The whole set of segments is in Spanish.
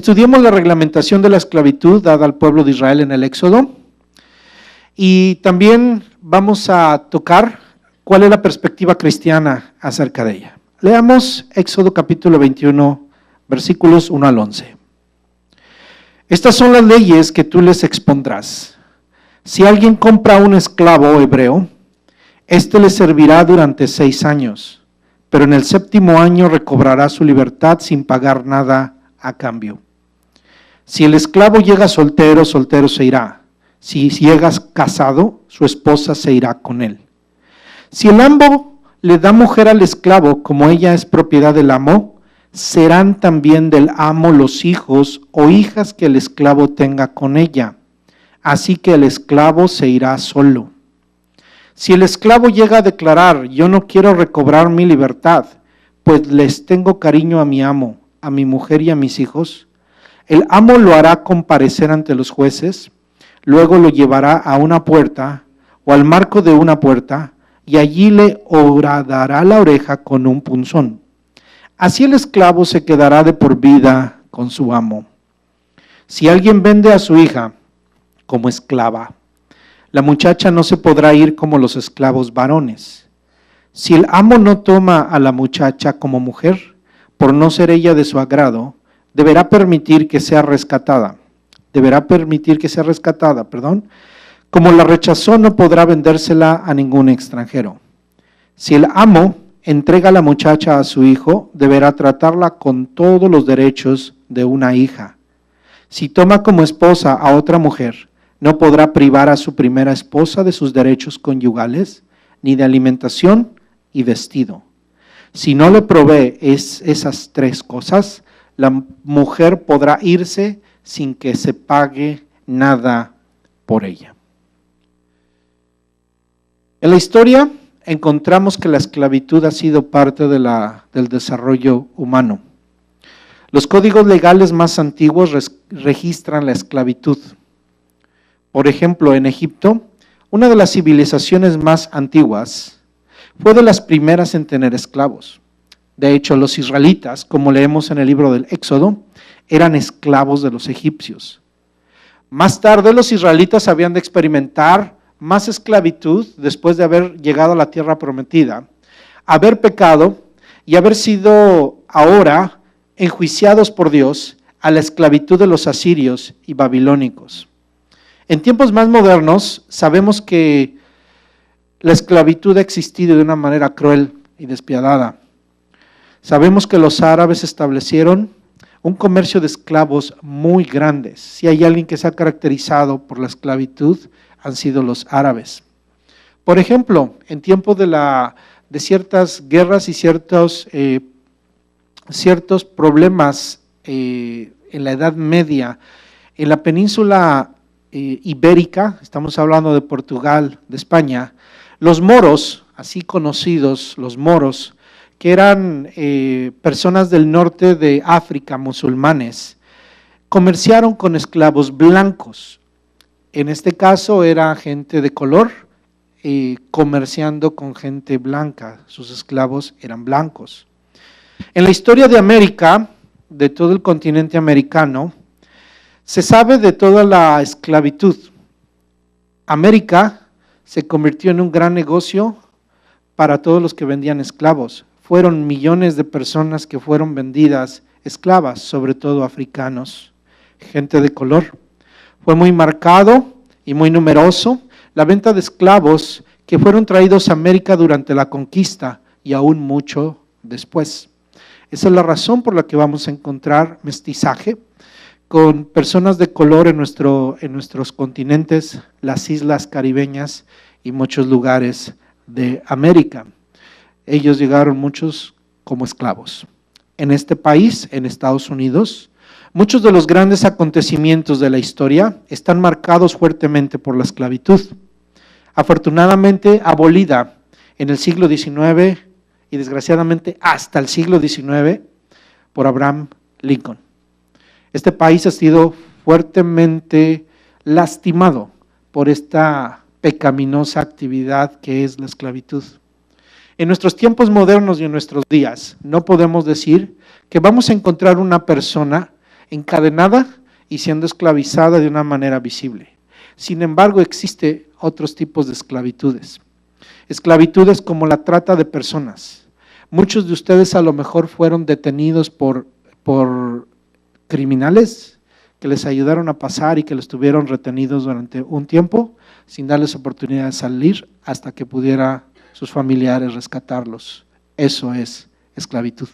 Estudiemos la reglamentación de la esclavitud dada al pueblo de Israel en el Éxodo y también vamos a tocar cuál es la perspectiva cristiana acerca de ella. Leamos Éxodo capítulo 21, versículos 1 al 11. Estas son las leyes que tú les expondrás. Si alguien compra a un esclavo hebreo, éste le servirá durante 6 años, pero en el 7º año recobrará su libertad sin pagar nada a cambio. Si el esclavo llega soltero, soltero se irá. Si llega casado, su esposa se irá con él. Si el amo le da mujer al esclavo, como ella es propiedad del amo, serán también del amo los hijos o hijas que el esclavo tenga con ella. Así que el esclavo se irá solo. Si el esclavo llega a declarar, yo no quiero recobrar mi libertad, pues les tengo cariño a mi amo, a mi mujer y a mis hijos, el amo lo hará comparecer ante los jueces, luego lo llevará a una puerta o al marco de una puerta y allí le horadará la oreja con un punzón. Así el esclavo se quedará de por vida con su amo. Si alguien vende a su hija como esclava, la muchacha no se podrá ir como los esclavos varones. Si el amo no toma a la muchacha como mujer, por no ser ella de su agrado, deberá permitir que sea rescatada. Como la rechazó, no podrá vendérsela a ningún extranjero. Si el amo entrega a la muchacha a su hijo, deberá tratarla con todos los derechos de una hija. Si toma como esposa a otra mujer, no podrá privar a su primera esposa de sus derechos conyugales, ni de alimentación y vestido. Si no le provee esas 3 cosas, la mujer podrá irse sin que se pague nada por ella. En la historia encontramos que la esclavitud ha sido parte del desarrollo humano. Los códigos legales más antiguos registran la esclavitud. Por ejemplo, en Egipto, una de las civilizaciones más antiguas, fue de las primeras en tener esclavos. De hecho, los israelitas, como leemos en el libro del Éxodo, eran esclavos de los egipcios. Más tarde, los israelitas habían de experimentar más esclavitud después de haber llegado a la tierra prometida, haber pecado y haber sido ahora enjuiciados por Dios a la esclavitud de los asirios y babilónicos. En tiempos más modernos, sabemos que la esclavitud ha existido de una manera cruel y despiadada. Sabemos que los árabes establecieron un comercio de esclavos muy grandes. Si hay alguien que se ha caracterizado por la esclavitud, han sido los árabes. Por ejemplo, en tiempos de ciertas guerras y ciertos problemas en la Edad Media, en la península ibérica, estamos hablando de Portugal, de España, los moros, así conocidos, los moros, que eran personas del norte de África, musulmanes, comerciaron con esclavos blancos. En este caso era gente de color comerciando con gente blanca, sus esclavos eran blancos. En la historia de América, de todo el continente americano, se sabe de toda la esclavitud. América se convirtió en un gran negocio para todos los que vendían esclavos. Fueron millones de personas que fueron vendidas esclavas, sobre todo africanos, gente de color. Fue muy marcado y muy numeroso la venta de esclavos que fueron traídos a América durante la conquista y aún mucho después. Esa es la razón por la que vamos a encontrar mestizaje con personas de color en nuestros continentes, las islas caribeñas y muchos lugares de América. Ellos llegaron muchos como esclavos. En este país, en Estados Unidos, muchos de los grandes acontecimientos de la historia están marcados fuertemente por la esclavitud, afortunadamente abolida en el siglo XIX y desgraciadamente hasta el siglo XIX por Abraham Lincoln. Este país ha sido fuertemente lastimado por esta pecaminosa actividad que es la esclavitud. En nuestros tiempos modernos y en nuestros días, no podemos decir que vamos a encontrar una persona encadenada y siendo esclavizada de una manera visible. Sin embargo, existen otros tipos de esclavitudes. Esclavitudes como la trata de personas. Muchos de ustedes a lo mejor fueron detenidos por criminales que les ayudaron a pasar y que los tuvieron retenidos durante un tiempo sin darles oportunidad de salir hasta que pudiera sus familiares rescatarlos. Eso es esclavitud.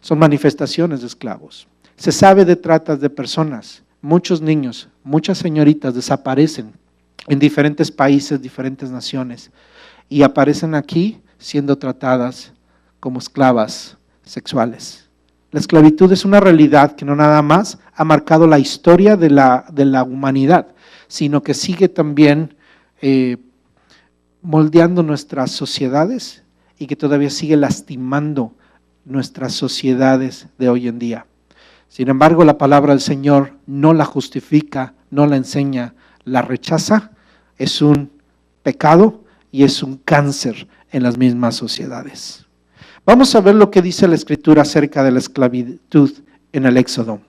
Son manifestaciones de esclavos. Se sabe de tratas de personas. Muchos niños, muchas señoritas desaparecen en diferentes países, diferentes naciones y aparecen aquí siendo tratadas como esclavas sexuales. La esclavitud es una realidad que no nada más ha marcado la historia de la humanidad, sino que sigue también moldeando nuestras sociedades y que todavía sigue lastimando nuestras sociedades de hoy en día. Sin embargo, la palabra del Señor no la justifica, no la enseña, la rechaza. Es un pecado y es un cáncer en las mismas sociedades. Vamos a ver lo que dice la Escritura acerca de la esclavitud en el Éxodo.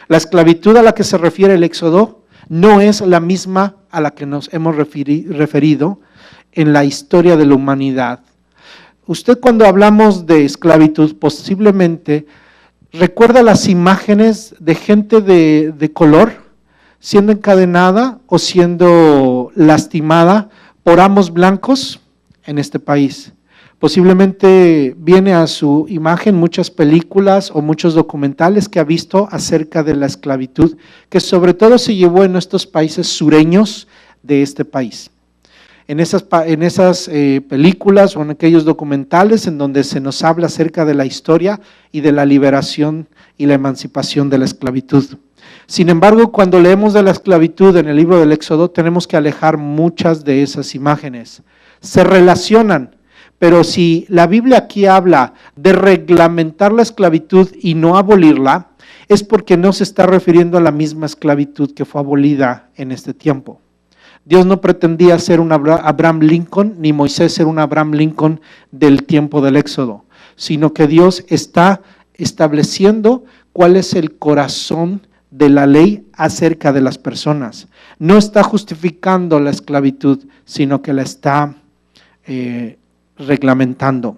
La esclavitud a la que se refiere el Éxodo no es la misma a la que nos hemos referido en la historia de la humanidad. Usted, cuando hablamos de esclavitud, posiblemente recuerda las imágenes de gente de color siendo encadenada o siendo lastimada por amos blancos en este país. Posiblemente viene a su imagen muchas películas o muchos documentales que ha visto acerca de la esclavitud, que sobre todo se llevó en estos países sureños de este país. En esas películas o en aquellos documentales en donde se nos habla acerca de la historia y de la liberación y la emancipación de la esclavitud. Sin embargo, cuando leemos de la esclavitud en el libro del Éxodo, tenemos que alejar muchas de esas imágenes. Se relacionan, pero si la Biblia aquí habla de reglamentar la esclavitud y no abolirla, es porque no se está refiriendo a la misma esclavitud que fue abolida en este tiempo. Dios no pretendía ser un Abraham Lincoln, ni Moisés ser un Abraham Lincoln del tiempo del Éxodo, sino que Dios está estableciendo cuál es el corazón de la ley acerca de las personas. No está justificando la esclavitud, sino que la está reglamentando.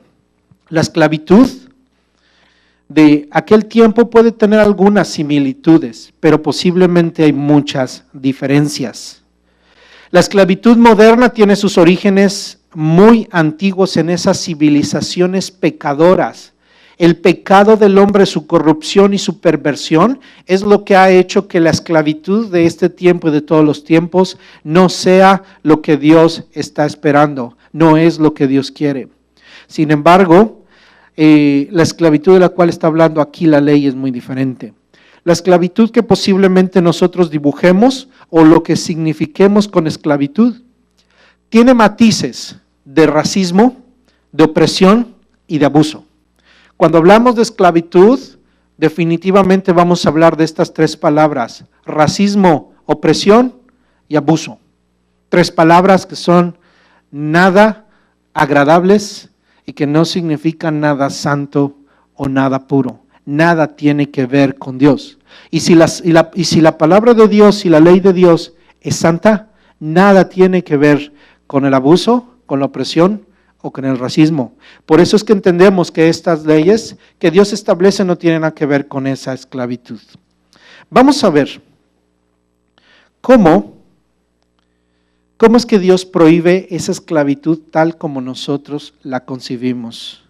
La esclavitud de aquel tiempo puede tener algunas similitudes, pero posiblemente hay muchas diferencias. La esclavitud moderna tiene sus orígenes muy antiguos en esas civilizaciones pecadoras. El pecado del hombre, su corrupción y su perversión es lo que ha hecho que la esclavitud de este tiempo y de todos los tiempos no sea lo que Dios está esperando, no es lo que Dios quiere. Sin embargo, la esclavitud de la cual está hablando aquí la ley es muy diferente. La esclavitud que posiblemente nosotros dibujemos o lo que signifiquemos con esclavitud tiene matices de racismo, de opresión y de abuso. Cuando hablamos de esclavitud, definitivamente vamos a hablar de estas tres palabras: racismo, opresión y abuso. Tres palabras que son nada agradables y que no significan nada santo o nada puro. Nada tiene que ver con Dios. Y si la palabra de Dios y la ley de Dios es santa, nada tiene que ver con el abuso, con la opresión o con el racismo. Por eso es que entendemos que estas leyes que Dios establece no tienen nada que ver con esa esclavitud. Vamos a ver cómo es que Dios prohíbe esa esclavitud tal como nosotros la concibimos: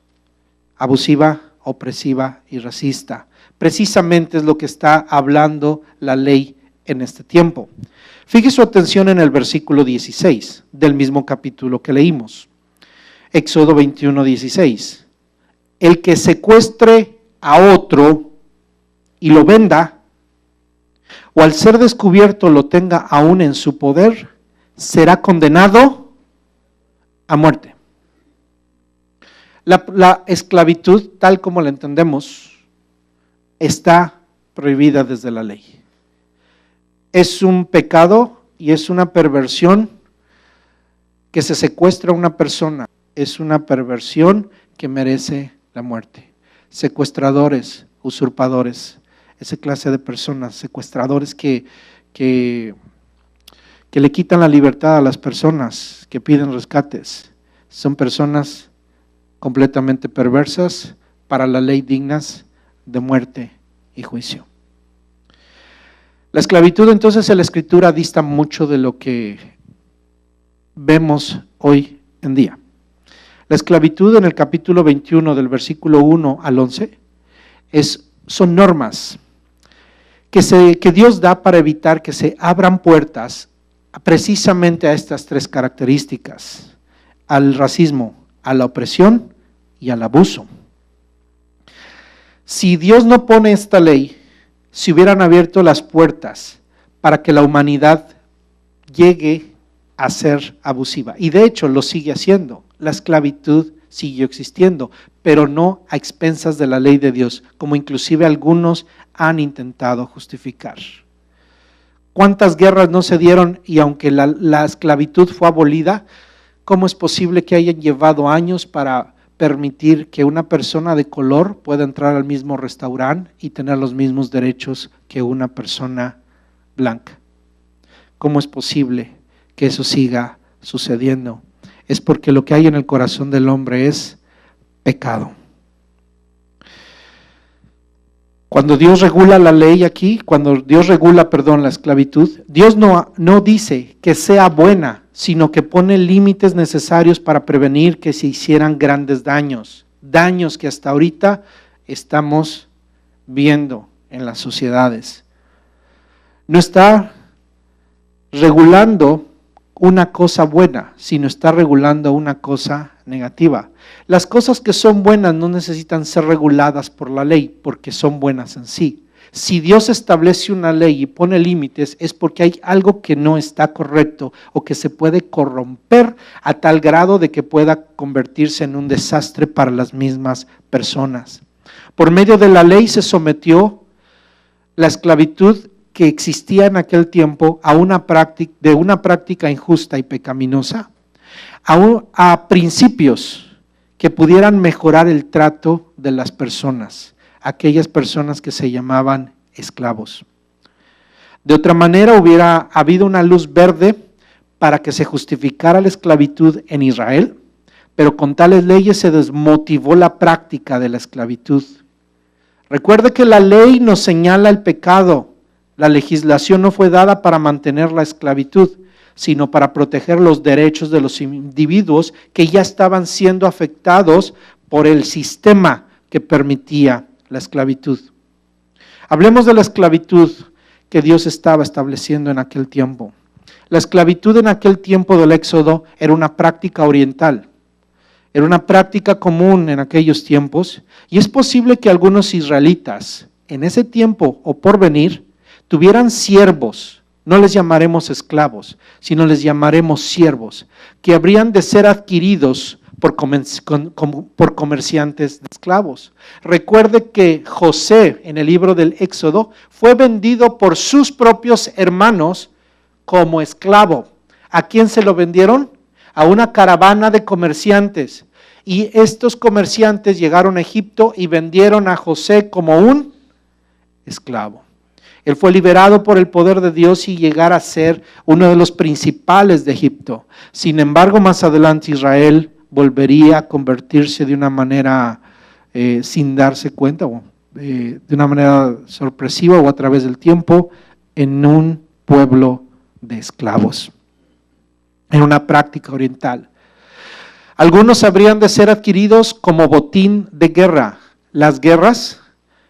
abusiva, opresiva y racista. Precisamente es lo que está hablando la ley en este tiempo. Fije su atención en el versículo 16 del mismo capítulo que leímos. Éxodo 21:16. El que secuestre a otro y lo venda, o al ser descubierto lo tenga aún en su poder, será condenado a muerte. La esclavitud, tal como la entendemos, está prohibida desde la ley. Es un pecado y es una perversión que se secuestra a una persona. Es una perversión que merece la muerte. Secuestradores, usurpadores, esa clase de personas, secuestradores que le quitan la libertad a las personas, que piden rescates. Son personas completamente perversas, para la ley dignas de muerte y juicio. La esclavitud entonces en la Escritura dista mucho de lo que vemos hoy en día. La esclavitud en el capítulo 21 del versículo 1 al 11 son normas que Dios da para evitar que se abran puertas precisamente a estas tres características: al racismo, a la opresión y al abuso. Si Dios no pone esta ley, se hubieran abierto las puertas para que la humanidad llegue a ser abusiva. Y de hecho lo sigue haciendo. La esclavitud siguió existiendo, pero no a expensas de la ley de Dios, como inclusive algunos han intentado justificar. ¿Cuántas guerras no se dieron? Y aunque la esclavitud fue abolida, ¿cómo es posible que hayan llevado años para permitir que una persona de color pueda entrar al mismo restaurante y tener los mismos derechos que una persona blanca? ¿Cómo es posible que eso siga sucediendo? Es porque lo que hay en el corazón del hombre es pecado. Cuando Dios regula la ley aquí, cuando Dios regula, la esclavitud, Dios no dice que sea buena, sino que pone límites necesarios para prevenir que se hicieran grandes daños que hasta ahorita estamos viendo en las sociedades. No está regulando una cosa buena, sino está regulando una cosa negativa. Las cosas que son buenas no necesitan ser reguladas por la ley, porque son buenas en sí. Si Dios establece una ley y pone límites, es porque hay algo que no está correcto o que se puede corromper a tal grado de que pueda convertirse en un desastre para las mismas personas. Por medio de la ley se sometió la esclavitud que existía en aquel tiempo a una práctica injusta y pecaminosa, a principios que pudieran mejorar el trato de las personas, aquellas personas que se llamaban esclavos. De otra manera, hubiera habido una luz verde para que se justificara la esclavitud en Israel, pero con tales leyes se desmotivó la práctica de la esclavitud. Recuerde que la ley nos señala el pecado. La legislación no fue dada para mantener la esclavitud, sino para proteger los derechos de los individuos que ya estaban siendo afectados por el sistema que permitía la esclavitud. Hablemos de la esclavitud que Dios estaba estableciendo en aquel tiempo. La esclavitud en aquel tiempo del Éxodo era una práctica oriental, era una práctica común en aquellos tiempos, y es posible que algunos israelitas en ese tiempo o por venir tuvieran siervos. No les llamaremos esclavos, sino les llamaremos siervos, que habrían de ser adquiridos por comerciantes de esclavos. Recuerde que José, en el libro del Éxodo, fue vendido por sus propios hermanos como esclavo. ¿A quién se lo vendieron? A una caravana de comerciantes. Y estos comerciantes llegaron a Egipto y vendieron a José como un esclavo. Él fue liberado por el poder de Dios y llegara a ser uno de los principales de Egipto. Sin embargo, más adelante Israel volvería a convertirse de una manera sin darse cuenta, de una manera sorpresiva o a través del tiempo, en un pueblo de esclavos, en una práctica oriental. Algunos habrían de ser adquiridos como botín de guerra. Las guerras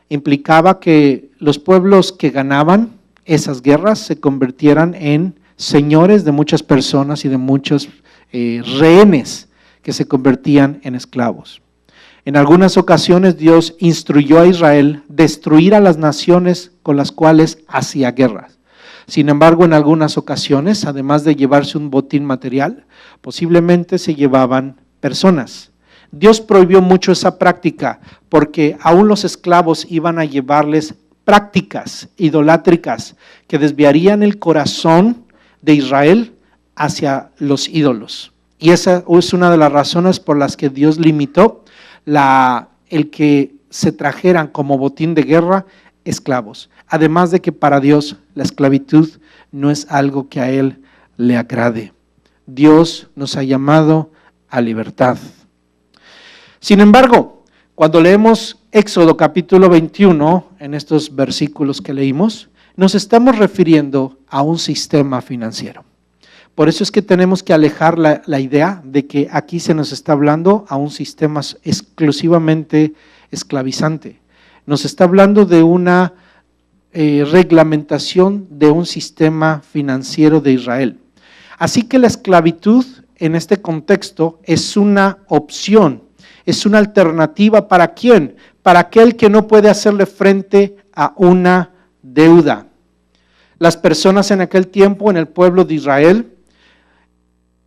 implicaba que los pueblos que ganaban esas guerras se convirtieran en señores de muchas personas y de muchos rehenes que se convertían en esclavos. En algunas ocasiones Dios instruyó a Israel destruir a las naciones con las cuales hacía guerras. Sin embargo, en algunas ocasiones, además de llevarse un botín material, posiblemente se llevaban personas. Dios prohibió mucho esa práctica porque aún los esclavos iban a llevarles prácticas idolátricas que desviarían el corazón de Israel hacia los ídolos. Y esa es una de las razones por las que Dios limitó el que se trajeran como botín de guerra esclavos. Además de que para Dios la esclavitud no es algo que a Él le agrade. Dios nos ha llamado a libertad. Sin embargo, cuando leemos Éxodo capítulo 21, en estos versículos que leímos, nos estamos refiriendo a un sistema financiero. Por eso es que tenemos que alejar la idea de que aquí se nos está hablando a un sistema exclusivamente esclavizante. Nos está hablando de una reglamentación de un sistema financiero de Israel. Así que la esclavitud en este contexto es una opción, es una alternativa ¿para quién? Para aquel que no puede hacerle frente a una deuda. Las personas en aquel tiempo en el pueblo de Israel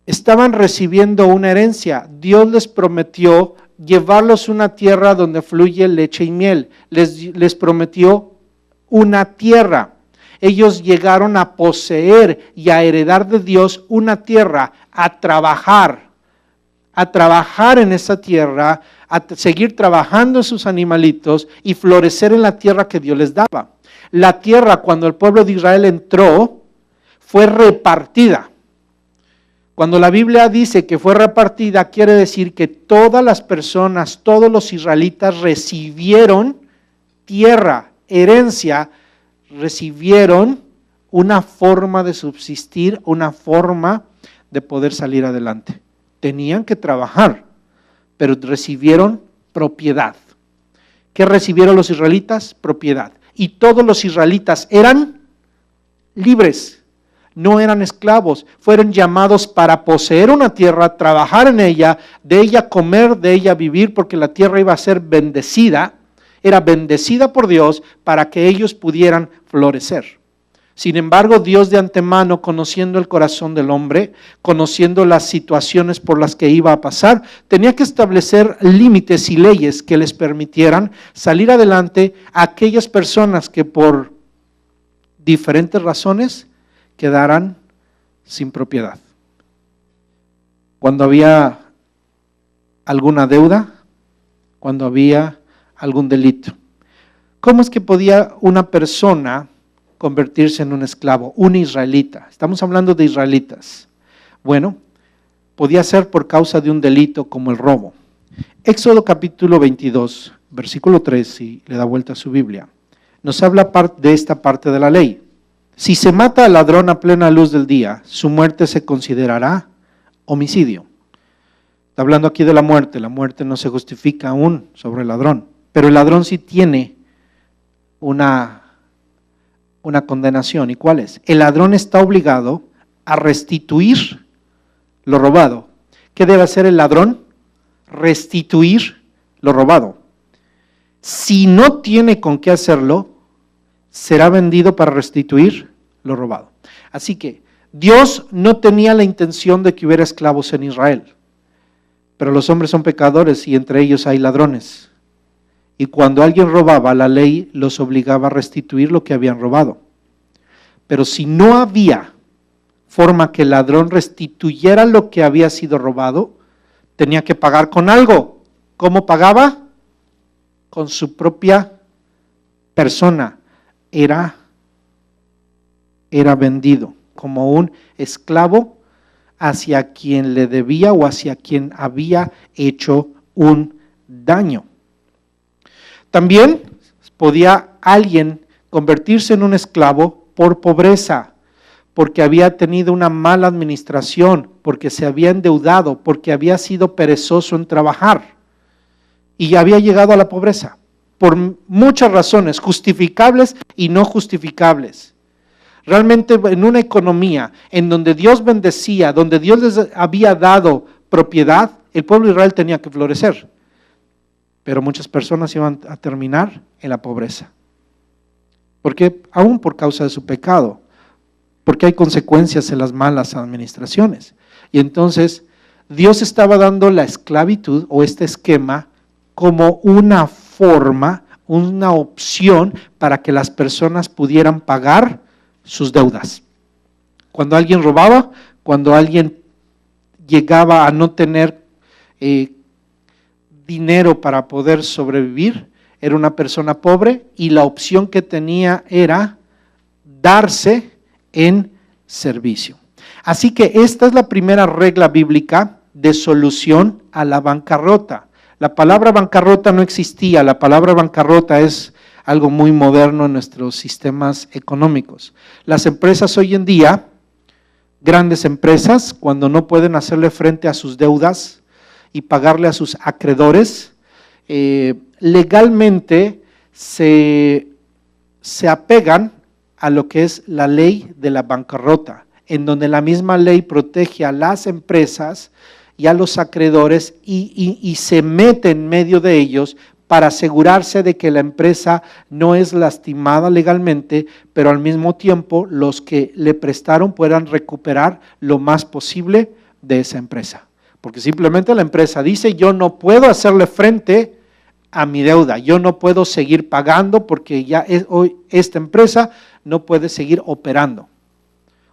estaban recibiendo una herencia. Dios les prometió llevarlos a una tierra donde fluye leche y miel. Les prometió una tierra. Ellos llegaron a poseer y a heredar de Dios una tierra, a trabajar en esa tierra, a seguir trabajando en sus animalitos y florecer en la tierra que Dios les daba. La tierra, cuando el pueblo de Israel entró, fue repartida. Cuando la Biblia dice que fue repartida, quiere decir que todas las personas, todos los israelitas recibieron tierra, herencia, recibieron una forma de subsistir, una forma de poder salir adelante. Tenían que trabajar, pero recibieron propiedad. ¿Qué recibieron los israelitas? Propiedad. Y todos los israelitas eran libres, no eran esclavos, fueron llamados para poseer una tierra, trabajar en ella, de ella comer, de ella vivir, porque la tierra iba a ser bendecida, era bendecida por Dios para que ellos pudieran florecer. Sin embargo, Dios de antemano, conociendo el corazón del hombre, conociendo las situaciones por las que iba a pasar, tenía que establecer límites y leyes que les permitieran salir adelante a aquellas personas que por diferentes razones quedaran sin propiedad. Cuando había alguna deuda, cuando había algún delito. ¿Cómo es que podía una persona convertirse en un esclavo, un israelita? Estamos hablando de israelitas. Bueno, podía ser por causa de un delito como el robo. Éxodo capítulo 22, versículo 3, si le da vuelta a su Biblia, nos habla de esta parte de la ley. Si se mata al ladrón a plena luz del día, su muerte se considerará homicidio. Está hablando aquí de la muerte no se justifica aún sobre el ladrón, pero el ladrón sí tiene una condenación. ¿Y cuál es? El ladrón está obligado a restituir lo robado. ¿Qué debe hacer el ladrón? Restituir lo robado. Si no tiene con qué hacerlo, será vendido para restituir lo robado. Así que Dios no tenía la intención de que hubiera esclavos en Israel, pero los hombres son pecadores y entre ellos hay ladrones. Y cuando alguien robaba, la ley los obligaba a restituir lo que habían robado. Pero si no había forma que el ladrón restituyera lo que había sido robado, tenía que pagar con algo. ¿Cómo pagaba? Con su propia persona. Era vendido como un esclavo hacia quien le debía o hacia quien había hecho un daño. También podía alguien convertirse en un esclavo por pobreza, porque había tenido una mala administración, porque se había endeudado, porque había sido perezoso en trabajar y había llegado a la pobreza, por muchas razones, justificables y no justificables. Realmente en una economía en donde Dios bendecía, donde Dios les había dado propiedad, el pueblo de Israel tenía que florecer. Pero muchas personas iban a terminar en la pobreza. Porque aún por causa de su pecado, porque hay consecuencias en las malas administraciones. Y entonces Dios estaba dando la esclavitud o este esquema como una forma, una opción para que las personas pudieran pagar sus deudas. Cuando alguien robaba, cuando alguien llegaba a no tener dinero para poder sobrevivir, era una persona pobre y la opción que tenía era darse en servicio. Así que esta es la primera regla bíblica de solución a la bancarrota. La palabra bancarrota no existía, la palabra bancarrota es algo muy moderno en nuestros sistemas económicos. Las empresas hoy en día, grandes empresas, cuando no pueden hacerle frente a sus deudas y pagarle a sus acreedores, legalmente se apegan a lo que es la ley de la bancarrota, en donde la misma ley protege a las empresas y a los acreedores y se mete en medio de ellos para asegurarse de que la empresa no es lastimada legalmente, pero al mismo tiempo los que le prestaron puedan recuperar lo más posible de esa empresa. Porque simplemente la empresa dice, yo no puedo hacerle frente a mi deuda, yo no puedo seguir pagando porque ya hoy esta empresa no puede seguir operando.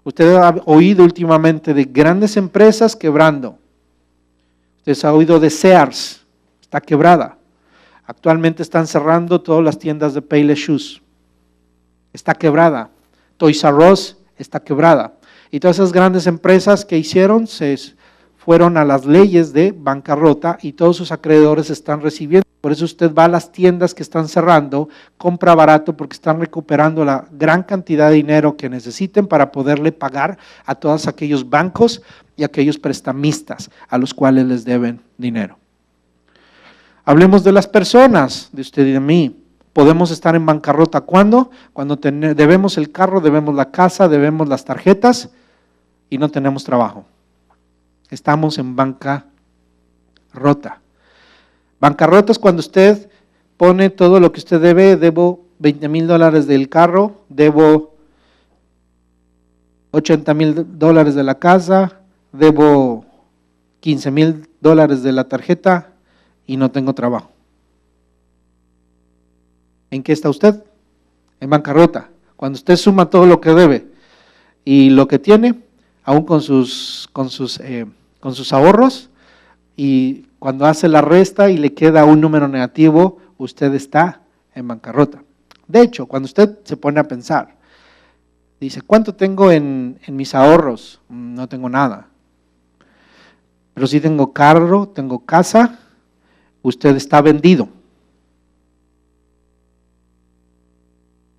Usted ha oído últimamente de grandes empresas quebrando. Usted ha oído de Sears, está quebrada. Actualmente están cerrando todas las tiendas de Payless Shoes. Está quebrada. Toys R Us está quebrada. Y todas esas grandes empresas que hicieron se fueron a las leyes de bancarrota y todos sus acreedores están recibiendo. Por eso usted va a las tiendas que están cerrando, compra barato porque están recuperando la gran cantidad de dinero que necesiten para poderle pagar a todos aquellos bancos y aquellos prestamistas a los cuales les deben dinero. Hablemos de las personas, de usted y de mí. Podemos estar en bancarrota, ¿cuándo? Cuando debemos el carro, debemos la casa, debemos las tarjetas y no tenemos trabajo. Estamos en bancarrota. Bancarrota es cuando usted pone todo lo que usted debe, debo $20,000 del carro, debo $80,000 de la casa, debo $15,000 de la tarjeta y no tengo trabajo. ¿En qué está usted? En bancarrota. Cuando usted suma todo lo que debe y lo que tiene, aún con sus ahorros, y cuando hace la resta y le queda un número negativo, usted está en bancarrota. De hecho, cuando usted se pone a pensar, dice, ¿cuánto tengo en mis ahorros? No tengo nada. Pero sí tengo carro, tengo casa, usted está vendido.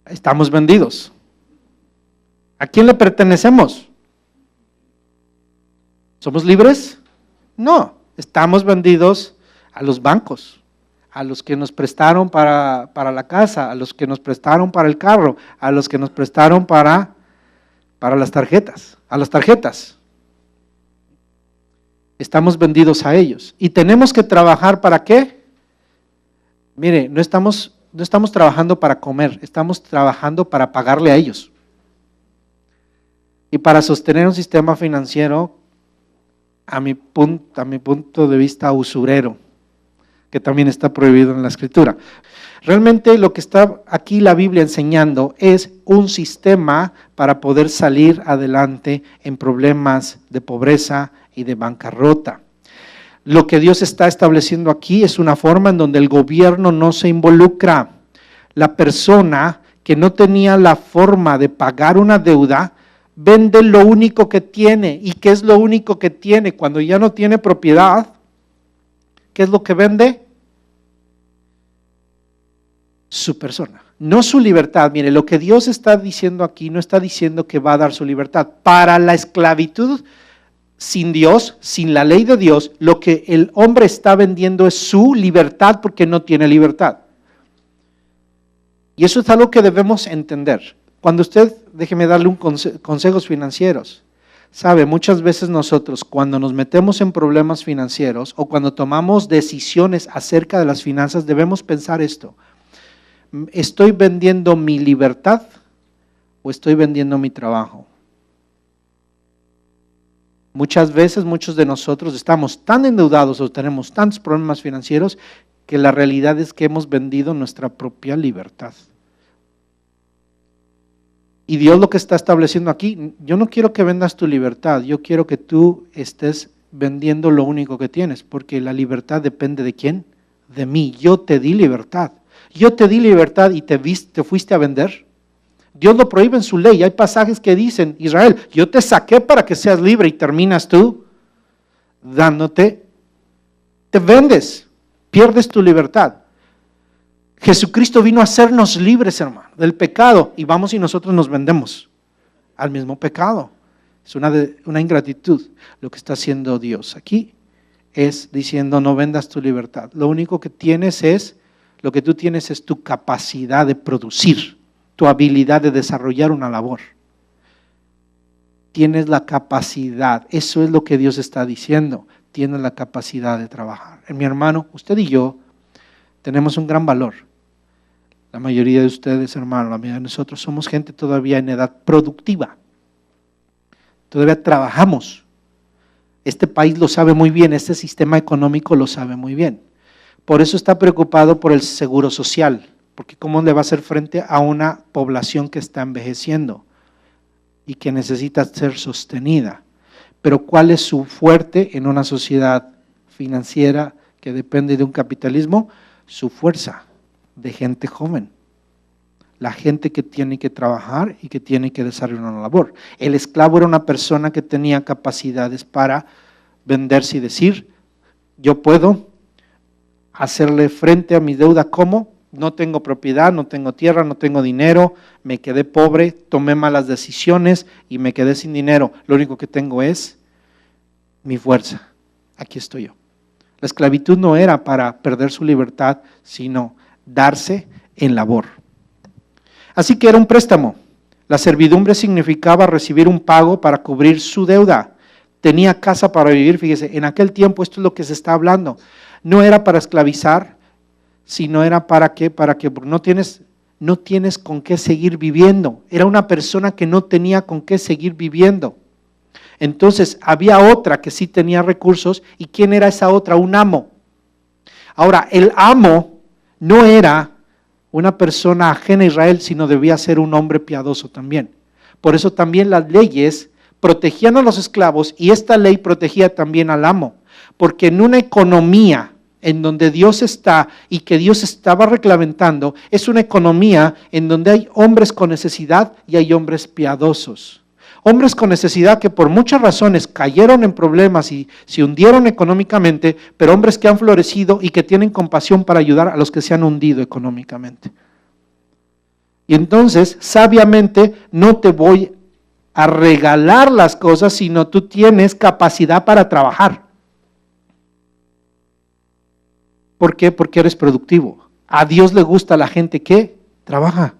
Estamos vendidos. ¿A quién le pertenecemos? ¿Somos libres? No, estamos vendidos a los bancos, a los que nos prestaron para la casa, a los que nos prestaron para el carro, a los que nos prestaron para las tarjetas, a las tarjetas. Estamos vendidos a ellos. ¿Y tenemos que trabajar para qué? Mire, no estamos trabajando para comer, estamos trabajando para pagarle a ellos. Y para sostener un sistema financiero, a mi punto de vista, usurero, que también está prohibido en la Escritura. Realmente lo que está aquí la Biblia enseñando es un sistema para poder salir adelante en problemas de pobreza y de bancarrota. Lo que Dios está estableciendo aquí es una forma en donde el gobierno no se involucra. La persona que no tenía la forma de pagar una deuda, vende lo único que tiene. ¿Y qué es lo único que tiene? Cuando ya no tiene propiedad, ¿qué es lo que vende? Su persona, no su libertad. Mire, lo que Dios está diciendo aquí no está diciendo que va a dar su libertad. Para la esclavitud sin Dios, sin la ley de Dios, lo que el hombre está vendiendo es su libertad porque no tiene libertad. Y eso es algo que debemos entender. Cuando usted, déjeme darle consejos financieros. Sabe, muchas veces nosotros cuando nos metemos en problemas financieros o cuando tomamos decisiones acerca de las finanzas debemos pensar esto. ¿Estoy vendiendo mi libertad o estoy vendiendo mi trabajo? Muchas veces muchos de nosotros estamos tan endeudados o tenemos tantos problemas financieros que la realidad es que hemos vendido nuestra propia libertad. Y Dios lo que está estableciendo aquí, yo no quiero que vendas tu libertad, yo quiero que tú estés vendiendo lo único que tienes, porque la libertad depende de ¿quién? De mí, yo te di libertad. Yo te di libertad y te fuiste a vender. Dios lo prohíbe en su ley. Hay pasajes que dicen, Israel, yo te saqué para que seas libre y terminas tú dándote, te vendes, pierdes tu libertad. Jesucristo vino a hacernos libres, hermano, del pecado, y vamos y nosotros nos vendemos al mismo pecado. Es una ingratitud lo que está haciendo Dios aquí. Es diciendo, no vendas tu libertad. Lo único que tienes lo que tú tienes es tu capacidad de producir, tu habilidad de desarrollar una labor. Tienes la capacidad, eso es lo que Dios está diciendo, tienes la capacidad de trabajar. Mi hermano, usted y yo tenemos un gran valor. La mayoría de ustedes, hermano, la mayoría de nosotros somos gente todavía en edad productiva. Todavía trabajamos. Este país lo sabe muy bien, este sistema económico lo sabe muy bien. Por eso está preocupado por el seguro social, porque cómo le va a hacer frente a una población que está envejeciendo y que necesita ser sostenida. Pero ¿cuál es su fuerte en una sociedad financiera que depende de un capitalismo? Su fuerza de gente joven. La gente que tiene que trabajar y que tiene que desarrollar una labor. El esclavo era una persona que tenía capacidades para venderse y decir, yo puedo hacerle frente a mi deuda. ¿Cómo? No tengo propiedad, no tengo tierra, no tengo dinero, me quedé pobre, tomé malas decisiones y me quedé sin dinero. Lo único que tengo es mi fuerza. Aquí estoy yo. La esclavitud no era para perder su libertad, sino darse en labor. Así que era un préstamo. La servidumbre significaba recibir un pago para cubrir su deuda. Tenía casa para vivir, fíjese, en aquel tiempo esto es lo que se está hablando. No era para esclavizar, sino era para que no tienes con qué seguir viviendo. Era una persona que no tenía con qué seguir viviendo. Entonces había otra que sí tenía recursos. ¿Y quién era esa otra? Un amo. Ahora, el amo no era una persona ajena a Israel, sino debía ser un hombre piadoso también. Por eso también las leyes protegían a los esclavos y esta ley protegía también al amo. Porque en una economía en donde Dios está y que Dios estaba reglamentando, es una economía en donde hay hombres con necesidad y hay hombres piadosos. Hombres con necesidad que por muchas razones cayeron en problemas y se hundieron económicamente, pero hombres que han florecido y que tienen compasión para ayudar a los que se han hundido económicamente. Y entonces, sabiamente, no te voy a regalar las cosas, sino tú tienes capacidad para trabajar. ¿Por qué? Porque eres productivo. A Dios le gusta la gente que trabaja.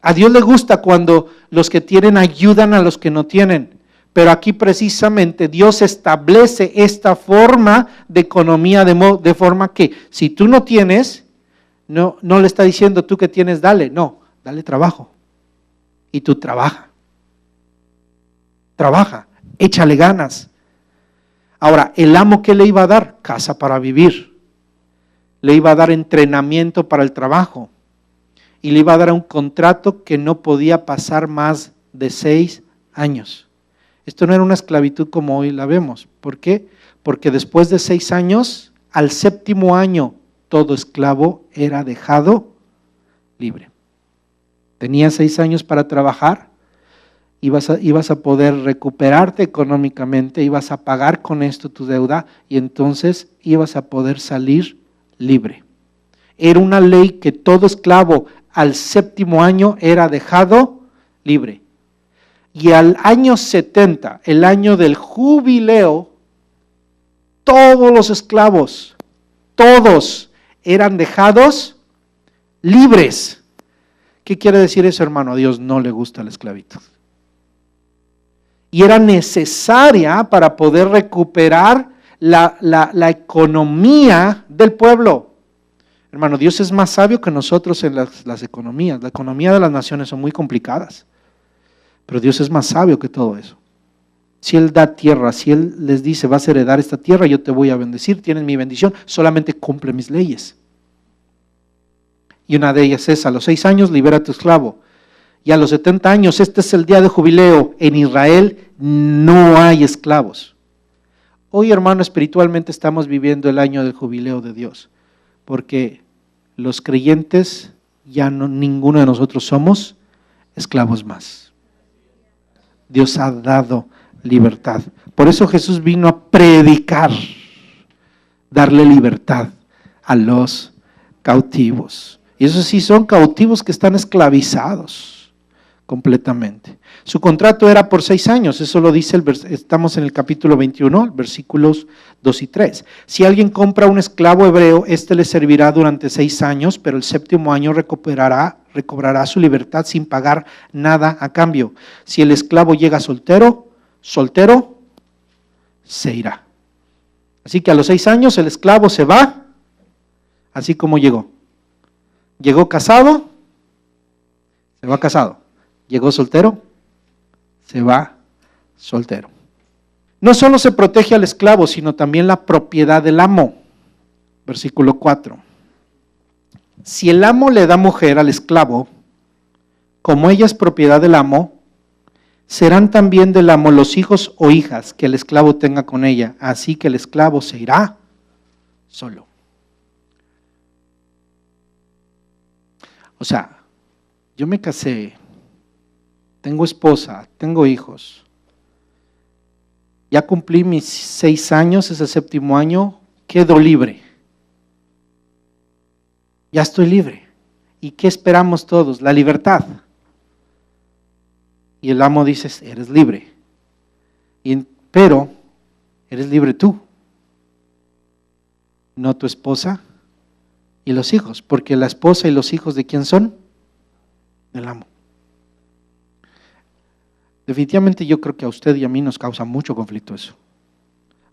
A Dios le gusta cuando los que tienen ayudan a los que no tienen. Pero aquí precisamente Dios establece esta forma de economía de forma que si tú no tienes, no le está diciendo tú que tienes, dale. No, dale trabajo. Y tú trabaja. Trabaja, échale ganas. Ahora, ¿el amo qué le iba a dar? Casa para vivir. Le iba a dar entrenamiento para el trabajo. Y le iba a dar un contrato que no podía pasar más de 6 años. Esto no era una esclavitud como hoy la vemos. ¿Por qué? Porque después de 6 años, al 7º año, todo esclavo era dejado libre. Tenías 6 años para trabajar, ibas a poder recuperarte económicamente, ibas a pagar con esto tu deuda y entonces ibas a poder salir libre. Era una ley que todo esclavo al 7º año era dejado libre. Y al año 70, el año del jubileo, todos los esclavos, todos eran dejados libres. ¿Qué quiere decir eso, hermano? A Dios no le gusta la esclavitud. Y era necesaria para poder recuperar la economía del pueblo. Hermano, Dios es más sabio que nosotros en las economías. La economía de las naciones son muy complicadas, pero Dios es más sabio que todo eso. Si Él da tierra, si Él les dice, vas a heredar esta tierra, yo te voy a bendecir, tienes mi bendición, solamente cumple mis leyes. Y una de ellas es, a los 6 años libera a tu esclavo, y a los 70 años, este es el día de jubileo. En Israel no hay esclavos. Hoy, hermano, espiritualmente estamos viviendo el año del jubileo de Dios. porque los creyentes ya no, ninguno de nosotros somos esclavos más. Dios ha dado libertad. Por eso Jesús vino a predicar, darle libertad a los cautivos. Y eso sí, son cautivos que están esclavizados completamente. Su contrato era por 6 años, eso lo dice, estamos en el capítulo 21, versículos 2 y 3. Si alguien compra un esclavo hebreo, éste le servirá durante 6 años, pero el 7º año recobrará su libertad sin pagar nada a cambio. Si el esclavo llega soltero, se irá. Así que a los 6 años el esclavo se va, así como llegó. Llegó casado, se va casado. Llegó soltero, se va soltero. No solo se protege al esclavo, sino también la propiedad del amo. Versículo 4. Si el amo le da mujer al esclavo, como ella es propiedad del amo, serán también del amo los hijos o hijas que el esclavo tenga con ella, así que el esclavo se irá solo. O sea, yo me casé, tengo esposa, tengo hijos, ya cumplí mis 6 años, es el 7º año, quedo libre. Ya estoy libre. ¿Y qué esperamos todos? La libertad. Y el amo dice, eres libre. Pero eres libre tú, no tu esposa y los hijos, porque la esposa y los hijos ¿de quién son? Del amo. Definitivamente yo creo que a usted y a mí nos causa mucho conflicto eso.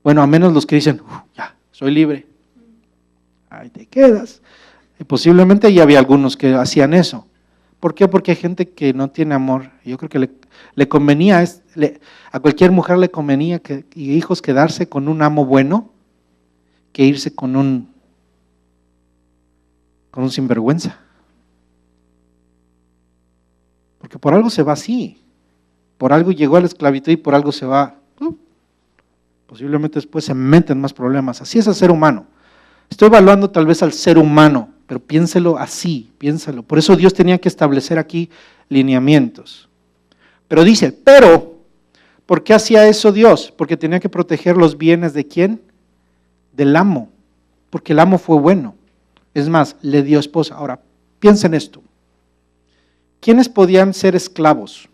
Bueno, a menos los que dicen, ya, soy libre. Ahí te quedas. Y posiblemente ya había algunos que hacían eso. ¿Por qué? Porque hay gente que no tiene amor. Yo creo que le convenía, a cualquier mujer le convenía y hijos quedarse con un amo bueno que irse con un sinvergüenza. Porque por algo se va así. Por algo llegó a la esclavitud y por algo se va. Posiblemente después se meten más problemas. Así es el ser humano. Estoy evaluando tal vez al ser humano, pero piénselo así, piénsalo. Por eso Dios tenía que establecer aquí lineamientos. Pero dice, ¿por qué hacía eso Dios? Porque tenía que proteger los bienes ¿de quién? Del amo. Porque el amo fue bueno. Es más, le dio esposa. Ahora, piensen esto. ¿Quiénes podían ser esclavos?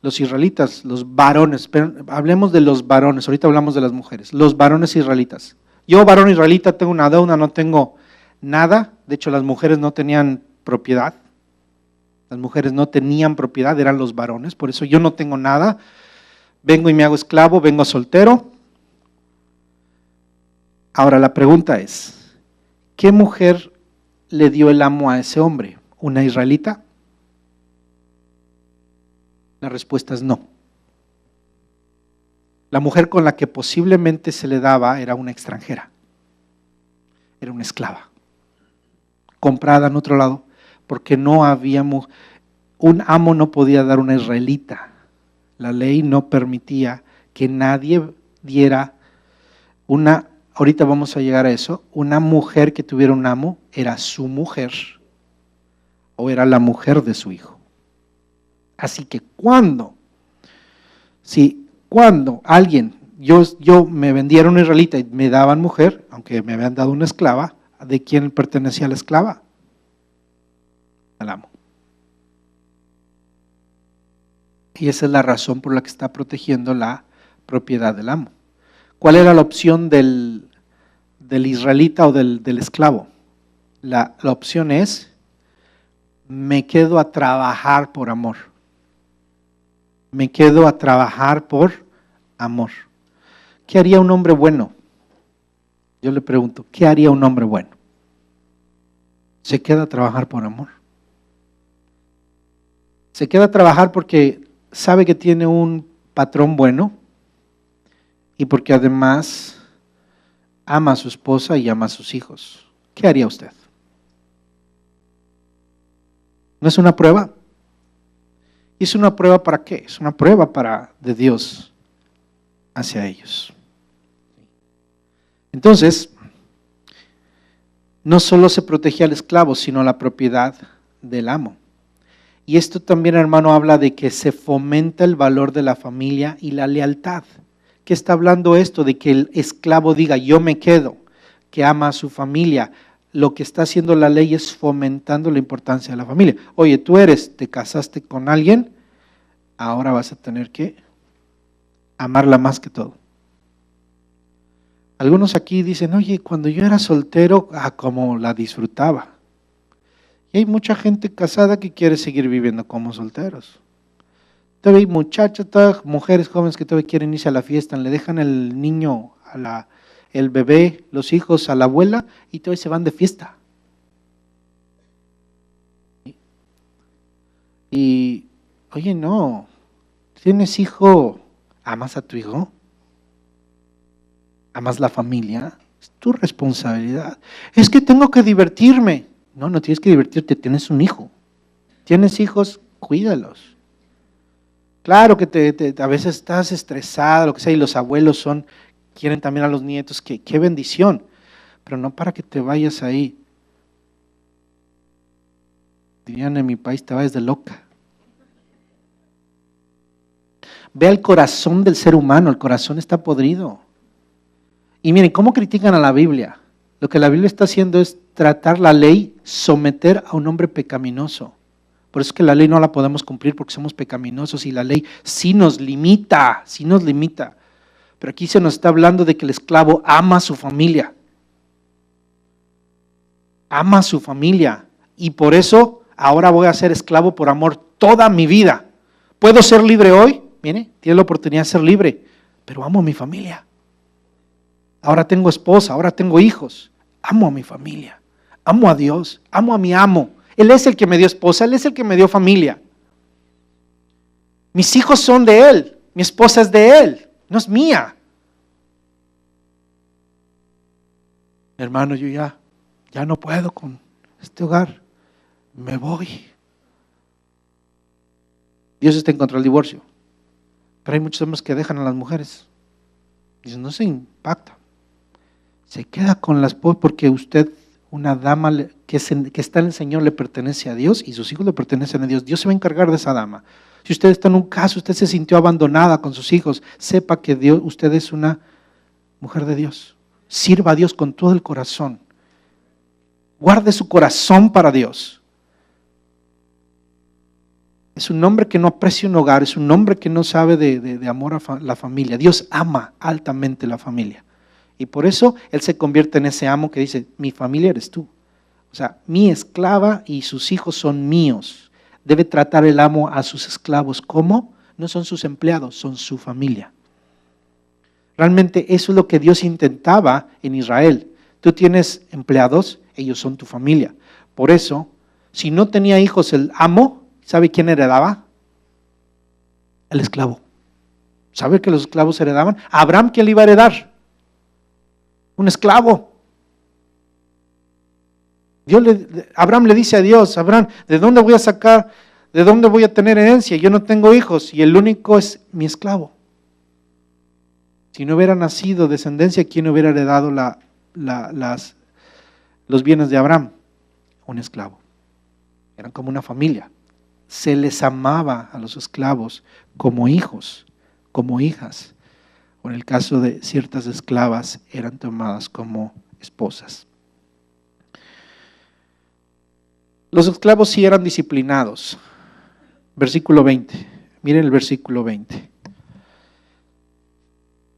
Los israelitas, los varones, pero hablemos de los varones, ahorita hablamos de las mujeres, los varones israelitas. Yo, varón israelita, tengo una deuda, no tengo nada, de hecho las mujeres no tenían propiedad, las mujeres no tenían propiedad, eran los varones, por eso yo no tengo nada, vengo y me hago esclavo, vengo soltero. Ahora la pregunta es, ¿qué mujer le dio el amo a ese hombre? ¿Una israelita? La respuesta es no. La mujer con la que posiblemente se le daba era una extranjera, era una esclava, comprada en otro lado, porque no habíamos, un amo no podía dar una israelita. La ley no permitía que nadie diera una, ahorita vamos a llegar a eso, una mujer que tuviera un amo era su mujer o era la mujer de su hijo. Así que cuando alguien, yo me vendiera una israelita y me daban mujer, aunque me habían dado una esclava, ¿de quién pertenecía la esclava? Al amo. Y esa es la razón por la que está protegiendo la propiedad del amo. ¿Cuál era la opción del israelita o del esclavo? La opción es, me quedo a trabajar por amor. Me quedo a trabajar por amor. ¿Qué haría un hombre bueno? Yo le pregunto, ¿qué haría un hombre bueno? Se queda a trabajar por amor. Se queda a trabajar porque sabe que tiene un patrón bueno y porque además ama a su esposa y ama a sus hijos. ¿Qué haría usted? ¿No es una prueba? ¿Es una prueba para qué? Es una prueba de Dios hacia ellos. Entonces, no solo se protege al esclavo, sino la propiedad del amo. Y esto también, hermano, habla de que se fomenta el valor de la familia y la lealtad. ¿Qué está hablando esto? De que el esclavo diga, yo me quedo, que ama a su familia. Lo que está haciendo la ley es fomentando la importancia de la familia. Oye, te casaste con alguien, ahora vas a tener que amarla más que todo. Algunos aquí dicen, oye, cuando yo era soltero, cómo la disfrutaba. Y hay mucha gente casada que quiere seguir viviendo como solteros. Todavía hay muchachas, todas mujeres jóvenes que todavía quieren irse a la fiesta, le dejan el niño, el bebé, los hijos a la abuela y todavía se van de fiesta. Y, oye, no, ¿tienes hijo? ¿Amas a tu hijo? ¿Amas la familia? Es tu responsabilidad. Es que tengo que divertirme. No, no tienes que divertirte, tienes un hijo. ¿Tienes hijos? Cuídalos. Claro que a veces estás estresada, lo que sea, y los abuelos quieren también a los nietos, qué bendición, pero no para que te vayas ahí. Dirían en mi país, te vayas de loca. Ve al corazón del ser humano, el corazón está podrido. Y miren, ¿cómo critican a la Biblia? Lo que la Biblia está haciendo es tratar la ley, someter a un hombre pecaminoso. Por eso es que la ley no la podemos cumplir porque somos pecaminosos y la ley sí nos limita, sí nos limita. Pero aquí se nos está hablando de que el esclavo ama a su familia. Ama a su familia. Y por eso ahora voy a ser esclavo por amor toda mi vida. ¿Puedo ser libre hoy? Mire, tiene la oportunidad de ser libre, pero amo a mi familia. Ahora tengo esposa, ahora tengo hijos. Amo a mi familia, amo a Dios, amo a mi amo. Él es el que me dio esposa, Él es el que me dio familia. Mis hijos son de Él, mi esposa es de Él, no es mía. Hermano, yo ya no puedo con este hogar, me voy. Dios está en contra del divorcio, pero hay muchos hombres que dejan a las mujeres. Dicen, no se impacta. Se queda con la esposa porque usted, una dama que está en el Señor, le pertenece a Dios y sus hijos le pertenecen a Dios. Dios se va a encargar de esa dama. Si usted está en un caso, usted se sintió abandonada con sus hijos, sepa que usted es una mujer de Dios. Sirva a Dios con todo el corazón. Guarde su corazón para Dios. Es un hombre que no aprecia un hogar, es un hombre que no sabe de amor a la familia. Dios ama altamente la familia. Y por eso Él se convierte en ese amo que dice, mi familia eres tú. O sea, mi esclava y sus hijos son míos. Debe tratar el amo a sus esclavos como no son sus empleados, son su familia. Realmente eso es lo que Dios intentaba en Israel. Tú tienes empleados, ellos son tu familia. Por eso, si no tenía hijos el amo, ¿sabe quién heredaba? El esclavo. ¿Sabe que los esclavos heredaban? Abraham, ¿quién le iba a heredar? Un esclavo. Abraham le dice a Dios, Abraham, ¿de dónde voy a sacar? ¿De dónde voy a tener herencia? Yo no tengo hijos y el único es mi esclavo. Si no hubiera nacido descendencia, ¿quién hubiera heredado los bienes de Abraham? Un esclavo. Eran como una familia. Se les amaba a los esclavos como hijos, como hijas. O en el caso de ciertas esclavas, eran tomadas como esposas. Los esclavos sí eran disciplinados. Versículo 20. Miren el versículo 20.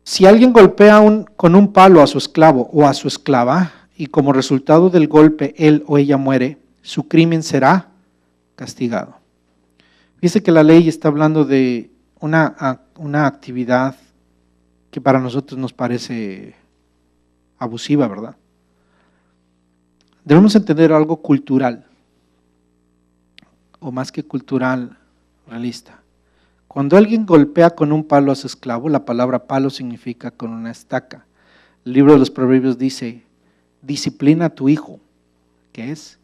Si alguien golpea con un palo a su esclavo o a su esclava, y como resultado del golpe él o ella muere, su crimen será castigado. Fíjese que la ley está hablando de una actividad que para nosotros nos parece abusiva, ¿verdad? Debemos entender algo cultural, o más que cultural, realista. Cuando alguien golpea con un palo a su esclavo, la palabra palo significa con una estaca. El libro de los Proverbios dice, disciplina a tu hijo, que es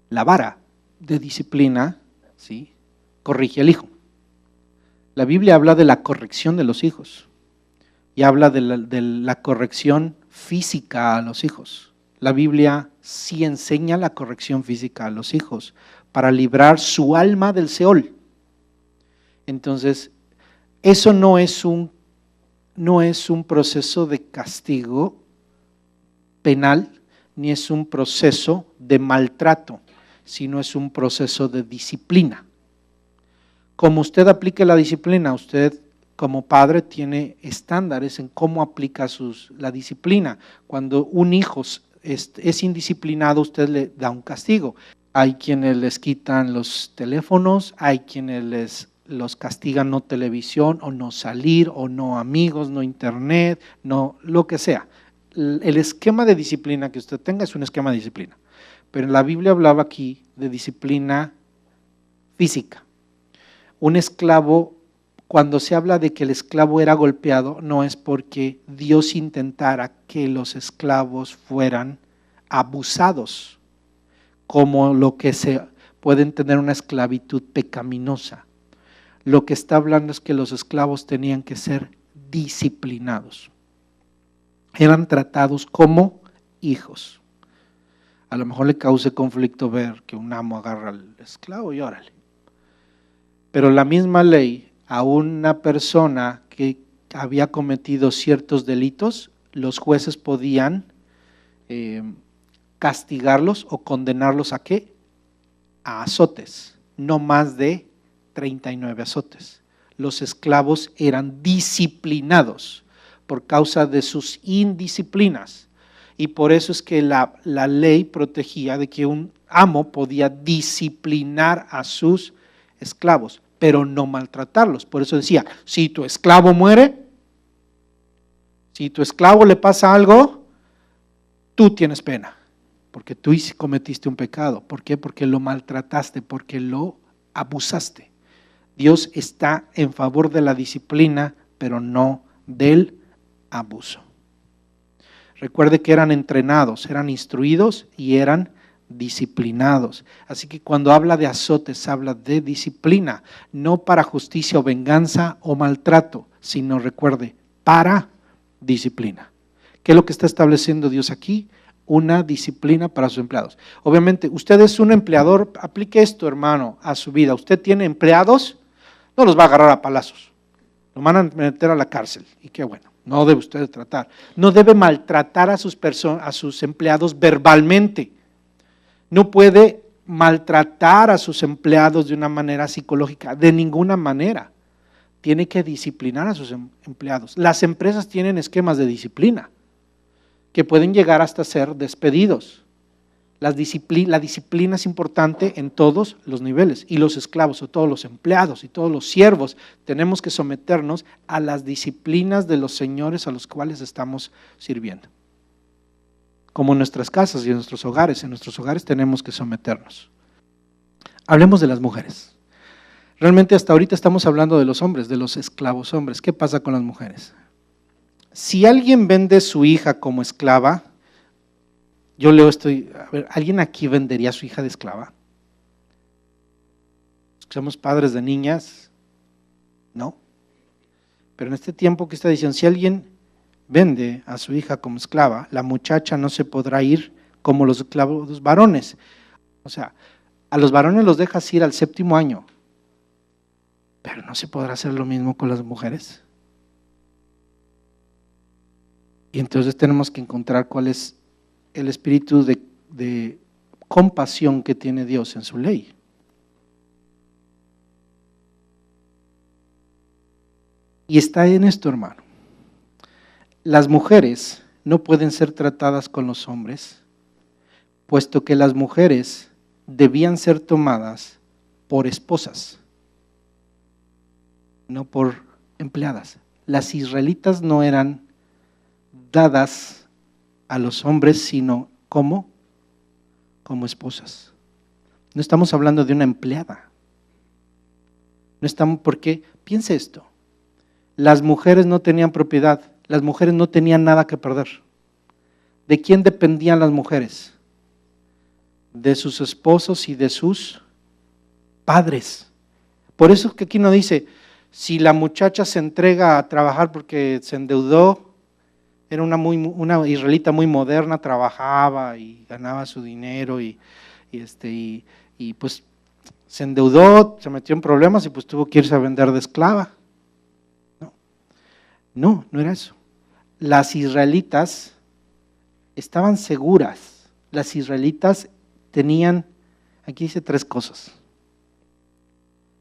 la vara de disciplina, ¿sí? Corrige al hijo. La Biblia habla de la corrección de los hijos y habla de la corrección física a los hijos. La Biblia sí enseña la corrección física a los hijos para librar su alma del Seol. Entonces, eso no es un proceso de castigo penal, ni es un proceso de maltrato, sino es un proceso de disciplina. Como usted aplique la disciplina, usted como padre tiene estándares en cómo aplica la disciplina. Cuando un hijo es indisciplinado, usted le da un castigo. Hay quienes les quitan los teléfonos, hay quienes los castigan no televisión o no salir o no amigos, no internet, no lo que sea. El esquema de disciplina que usted tenga es un esquema de disciplina. Pero en la Biblia hablaba aquí de disciplina física. Un esclavo, cuando se habla de que el esclavo era golpeado, no es porque Dios intentara que los esclavos fueran abusados, como lo que se pueden tener una esclavitud pecaminosa. Lo que está hablando es que los esclavos tenían que ser disciplinados. Eran tratados como hijos. A lo mejor le cause conflicto ver que un amo agarra al esclavo y órale. Pero la misma ley, a una persona que había cometido ciertos delitos, los jueces podían castigarlos o condenarlos ¿a qué? A azotes, no más de 39 azotes. Los esclavos eran disciplinados por causa de sus indisciplinas. Y por eso es que la ley protegía de que un amo podía disciplinar a sus esclavos, pero no maltratarlos. Por eso decía, si tu esclavo muere, si tu esclavo le pasa algo, tú tienes pena, porque tú cometiste un pecado. ¿Por qué? Porque lo maltrataste, porque lo abusaste. Dios está en favor de la disciplina, pero no del abuso. Recuerde que eran entrenados, eran instruidos y eran disciplinados. Así que cuando habla de azotes, habla de disciplina, no para justicia o venganza o maltrato, sino recuerde, para disciplina. ¿Qué es lo que está estableciendo Dios aquí? Una disciplina para sus empleados. Obviamente, usted es un empleador, aplique esto, hermano, a su vida. Usted tiene empleados, no los va a agarrar a palazos, lo van a meter a la cárcel, y qué bueno. No debe usted tratar. No debe maltratar a sus empleados verbalmente. No puede maltratar a sus empleados de una manera psicológica, de ninguna manera. Tiene que disciplinar a sus empleados. Las empresas tienen esquemas de disciplina que pueden llegar hasta ser despedidos. La disciplina es importante en todos los niveles, y los esclavos o todos los empleados y todos los siervos tenemos que someternos a las disciplinas de los señores a los cuales estamos sirviendo. Como en nuestras casas y en nuestros hogares tenemos que someternos. Hablemos de las mujeres. Realmente hasta ahorita estamos hablando de los hombres, de los esclavos hombres. ¿Qué pasa con las mujeres? Si alguien vende su hija como esclava, yo leo esto, a ver, ¿alguien aquí vendería a su hija de esclava? ¿Somos padres de niñas? No. Pero en este tiempo que está diciendo, si alguien vende a su hija como esclava, la muchacha no se podrá ir como los esclavos varones. O sea, a los varones los dejas ir al 7º año, pero no se podrá hacer lo mismo con las mujeres. Y entonces tenemos que encontrar cuál es el espíritu de compasión que tiene Dios en su ley. Y está en esto, hermano. Las mujeres no pueden ser tratadas con los hombres, puesto que las mujeres debían ser tomadas por esposas, no por empleadas. Las israelitas no eran dadas a los hombres, sino como esposas. No estamos hablando de una empleada. No estamos, porque piense esto, las mujeres no tenían propiedad, las mujeres no tenían nada que perder. ¿De quién dependían las mujeres? De sus esposos y de sus padres. Por eso que aquí no dice, si la muchacha se entrega a trabajar porque se endeudó, Era una israelita muy moderna, trabajaba y ganaba su dinero y pues se endeudó, se metió en problemas y pues tuvo que irse a vender de esclava. No era eso. Las israelitas estaban seguras, las israelitas tenían, aquí dice 3 cosas.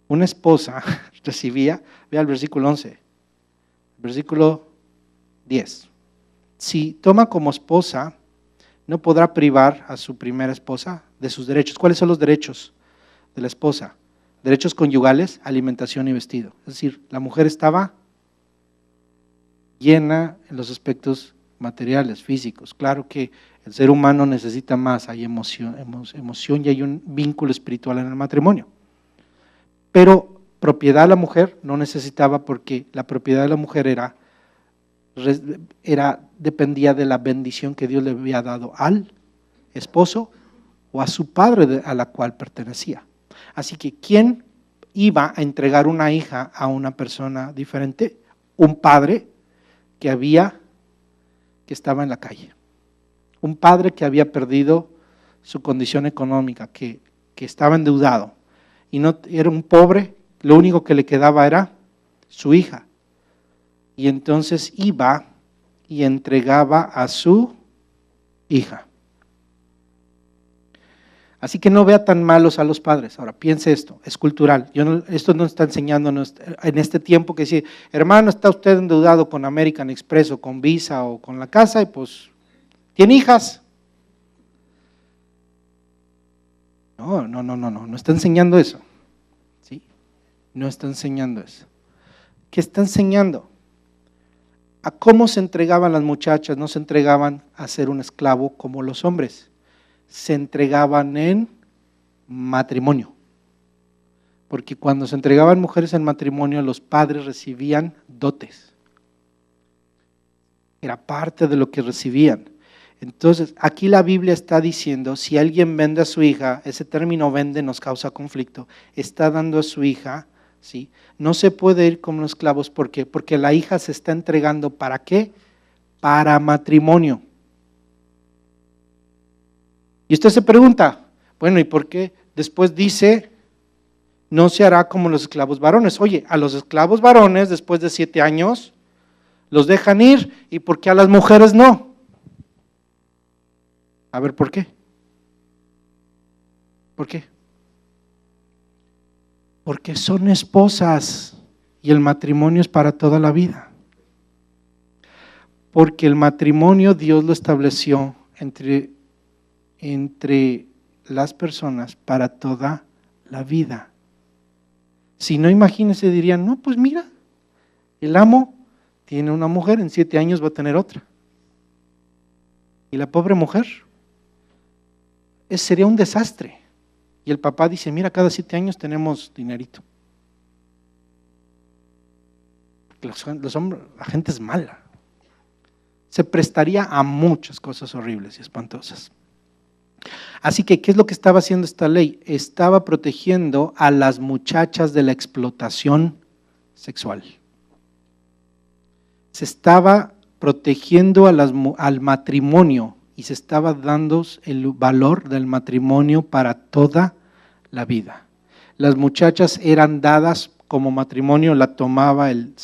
Una esposa recibía, vea el versículo 11, versículo 10. Si toma como esposa, no podrá privar a su primera esposa de sus derechos. ¿Cuáles son los derechos de la esposa? Derechos conyugales, alimentación y vestido. Es decir, la mujer estaba llena en los aspectos materiales, físicos. Claro que el ser humano necesita más, hay emoción y hay un vínculo espiritual en el matrimonio. Pero propiedad la mujer no necesitaba, porque la propiedad de la mujer dependía de la bendición que Dios le había dado al esposo o a su padre a la cual pertenecía. Así que ¿quién iba a entregar una hija a una persona diferente? Un padre que estaba en la calle, un padre que había perdido su condición económica, que estaba endeudado y no era un pobre, lo único que le quedaba era su hija. Y entonces iba y entregaba a su hija. Así que no vea tan malos a los padres. Ahora, piense esto, es cultural. Esto no está enseñándonos en este tiempo que dice, hermano, está usted endeudado con American Express o con Visa o con la casa y pues, ¿tiene hijas? No está enseñando eso. ¿Sí? No está enseñando eso. ¿Qué está enseñando? A cómo se entregaban las muchachas, no se entregaban a ser un esclavo como los hombres, se entregaban en matrimonio. Porque cuando se entregaban mujeres en matrimonio, los padres recibían dotes. Era parte de lo que recibían. Entonces, aquí la Biblia está diciendo, si alguien vende a su hija, ese término vende nos causa conflicto, está dando a su hija, ¿sí? No se puede ir como esclavos. ¿Por qué? Porque la hija se está entregando, ¿para qué? Para matrimonio. Y usted se pregunta, bueno, ¿y por qué después dice, no se hará como los esclavos varones? Oye, a los esclavos varones después de 7 años los dejan ir, ¿y por qué a las mujeres no? A ver, ¿por qué? ¿Por qué? Porque son esposas y el matrimonio es para toda la vida. Porque el matrimonio Dios lo estableció entre las personas para toda la vida. Si no, imagínense, dirían, no, pues mira, el amo tiene una mujer, en 7 años va a tener otra. Y la pobre mujer, sería un desastre. Y el papá dice, mira, cada 7 años tenemos dinerito. Los hombres, la gente es mala. Se prestaría a muchas cosas horribles y espantosas. Así que, ¿qué es lo que estaba haciendo esta ley? Estaba protegiendo a las muchachas de la explotación sexual. Se estaba protegiendo al matrimonio y se estaba dando el valor del matrimonio para toda la vida. Las muchachas eran dadas como matrimonio, la tomaba el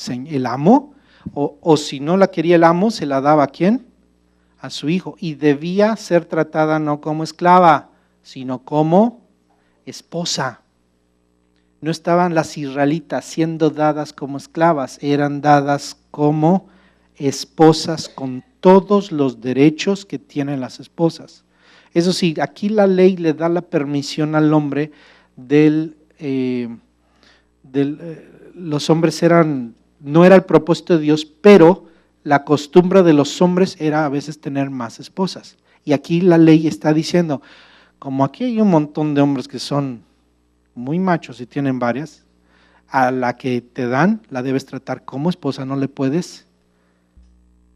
amo, o si no la quería el amo, se la daba ¿a quién? A su hijo, y debía ser tratada no como esclava, sino como esposa. No estaban las israelitas siendo dadas como esclavas, eran dadas como esposas con todos los derechos que tienen las esposas. Eso sí, aquí la ley le da la permisión al hombre los hombres no era el propósito de Dios, pero la costumbre de los hombres era a veces tener más esposas. Y aquí la ley está diciendo, como aquí hay un montón de hombres que son muy machos y tienen varias, a la que te dan la debes tratar como esposa, no le puedes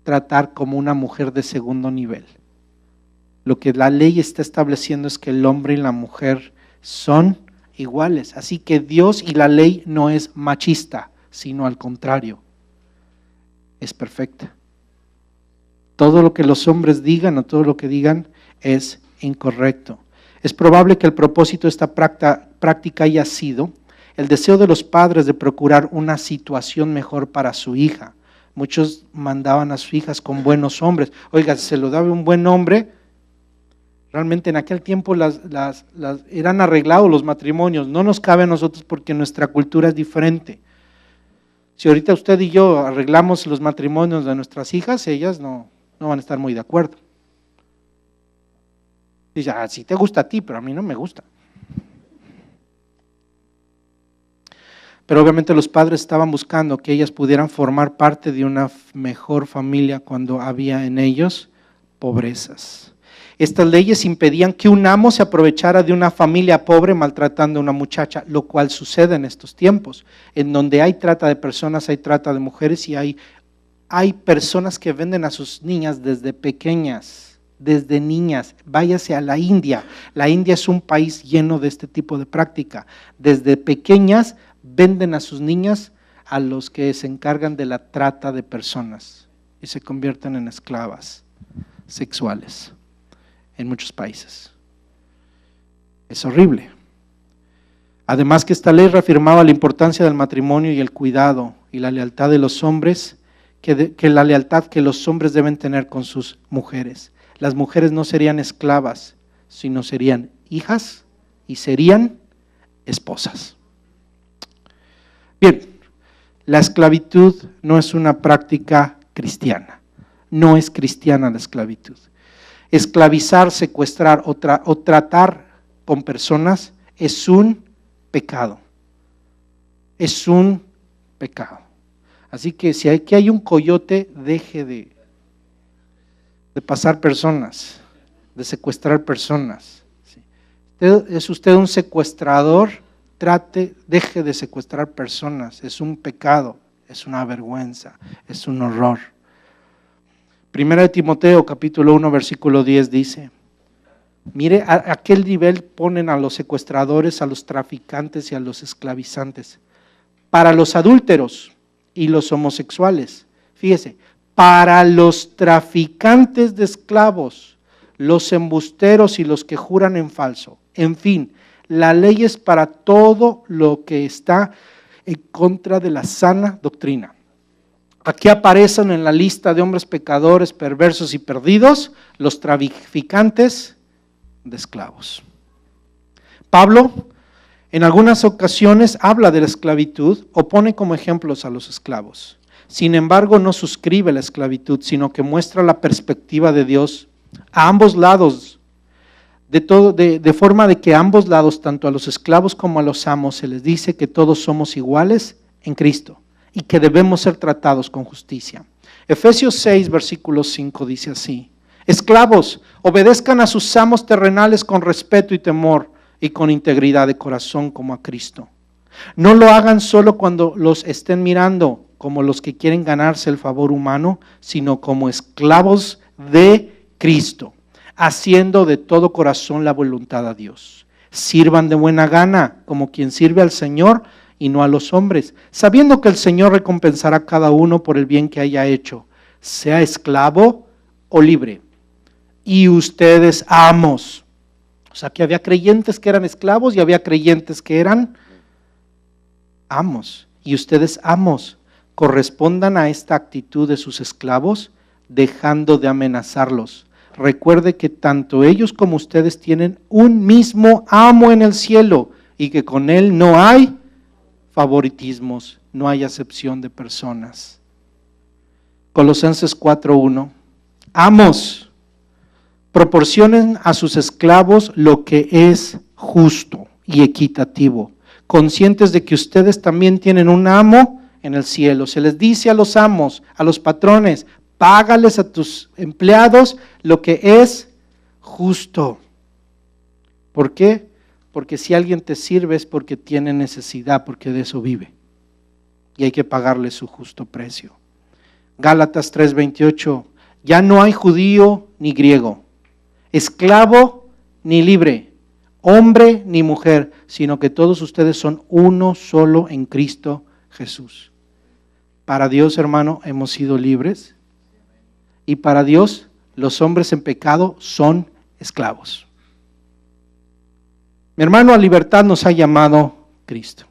tratar como una mujer de segundo nivel. Lo que la ley está estableciendo es que el hombre y la mujer son iguales. Así que Dios y la ley no es machista, sino al contrario, es perfecta. Todo lo que los hombres digan o todo lo que digan es incorrecto. Es probable que el propósito de esta práctica haya sido el deseo de los padres de procurar una situación mejor para su hija. Muchos mandaban a sus hijas con buenos hombres. Oiga, si se lo daba un buen hombre, realmente en aquel tiempo eran arreglados los matrimonios. No nos cabe a nosotros porque nuestra cultura es diferente. Si ahorita usted y yo arreglamos los matrimonios de nuestras hijas, ellas no van a estar muy de acuerdo. Dice, sí te gusta a ti, pero a mí no me gusta. Pero obviamente los padres estaban buscando que ellas pudieran formar parte de una mejor familia cuando había en ellos pobrezas. Estas leyes impedían que un amo se aprovechara de una familia pobre maltratando a una muchacha, lo cual sucede en estos tiempos, en donde hay trata de personas, hay trata de mujeres y hay personas que venden a sus niñas desde pequeñas, desde niñas. Váyase a la India. La India es un país lleno de este tipo de práctica. Desde pequeñas venden a sus niñas a los que se encargan de la trata de personas y se convierten en esclavas sexuales en muchos países. Es horrible. Además que esta ley reafirmaba la importancia del matrimonio y el cuidado y la lealtad de los hombres, que la lealtad que los hombres deben tener con sus mujeres. Las mujeres no serían esclavas, sino serían hijas y serían esposas. Bien, la esclavitud no es una práctica cristiana, no es cristiana la esclavitud. Esclavizar, secuestrar o tratar con personas es un pecado, es un pecado. Así que si aquí hay un coyote, deje de pasar personas, de secuestrar personas. ¿Es usted un secuestrador? Deje de secuestrar personas, es un pecado, es una vergüenza, es un horror. Primera de Timoteo, capítulo 1, versículo 10 dice, mire a qué nivel ponen a los secuestradores, a los traficantes y a los esclavizantes. Para los adúlteros y los homosexuales, fíjese, para los traficantes de esclavos, los embusteros y los que juran en falso, en fin, la ley es para todo lo que está en contra de la sana doctrina. Aquí aparecen en la lista de hombres pecadores, perversos y perdidos, los traficantes de esclavos. Pablo en algunas ocasiones habla de la esclavitud o pone como ejemplos a los esclavos. Sin embargo, no suscribe la esclavitud, sino que muestra la perspectiva de Dios a ambos lados, de forma de que a ambos lados, tanto a los esclavos como a los amos, se les dice que todos somos iguales en Cristo y que debemos ser tratados con justicia. Efesios 6, versículo 5 dice así: esclavos, obedezcan a sus amos terrenales con respeto y temor y con integridad de corazón como a Cristo. No lo hagan solo cuando los estén mirando como los que quieren ganarse el favor humano, sino como esclavos de Cristo, haciendo de todo corazón la voluntad a Dios. Sirvan de buena gana como quien sirve al Señor y no a los hombres, sabiendo que el Señor recompensará a cada uno por el bien que haya hecho, sea esclavo o libre. Y ustedes amos. O sea que había creyentes que eran esclavos y había creyentes que eran amos. Y ustedes amos, correspondan a esta actitud de sus esclavos, dejando de amenazarlos. Recuerde que tanto ellos como ustedes tienen un mismo amo en el cielo y que con él no hay favoritismos, no hay acepción de personas. Colosenses 4:1. Amos, proporcionen a sus esclavos lo que es justo y equitativo, conscientes de que ustedes también tienen un amo en el cielo. Se les dice a los amos, a los patrones: págales a tus empleados lo que es justo. ¿Por qué? Porque si alguien te sirve es porque tiene necesidad, porque de eso vive. Y hay que pagarle su justo precio. Gálatas 3:28, ya no hay judío ni griego, esclavo ni libre, hombre ni mujer, sino que todos ustedes son uno solo en Cristo Jesús. Para Dios, hermano, hemos sido libres Y para Dios, los hombres en pecado son esclavos. Mi hermano, a libertad nos ha llamado Cristo.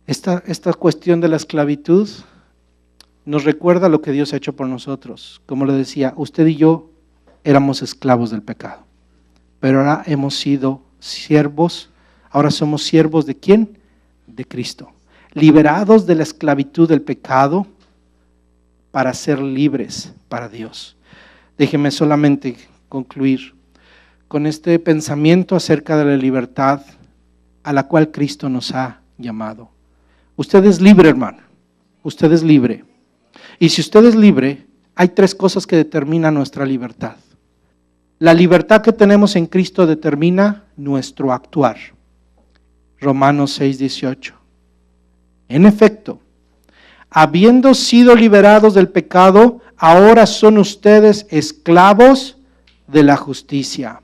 Esta cuestión de la esclavitud nos recuerda lo que Dios ha hecho por nosotros. Como le decía, usted y yo éramos esclavos del pecado, pero ahora hemos sido siervos. Ahora somos siervos ¿de quién? De Cristo. Liberados de la esclavitud del pecado para ser libres para Dios. Déjeme solamente concluir con este pensamiento acerca de la libertad a la cual Cristo nos ha llamado. Usted es libre, hermano. Usted es libre. Y si usted es libre, hay tres cosas que determinan nuestra libertad. La libertad que tenemos en Cristo determina nuestro actuar. Romanos 6:18. En efecto, habiendo sido liberados del pecado, ahora son ustedes esclavos de la justicia.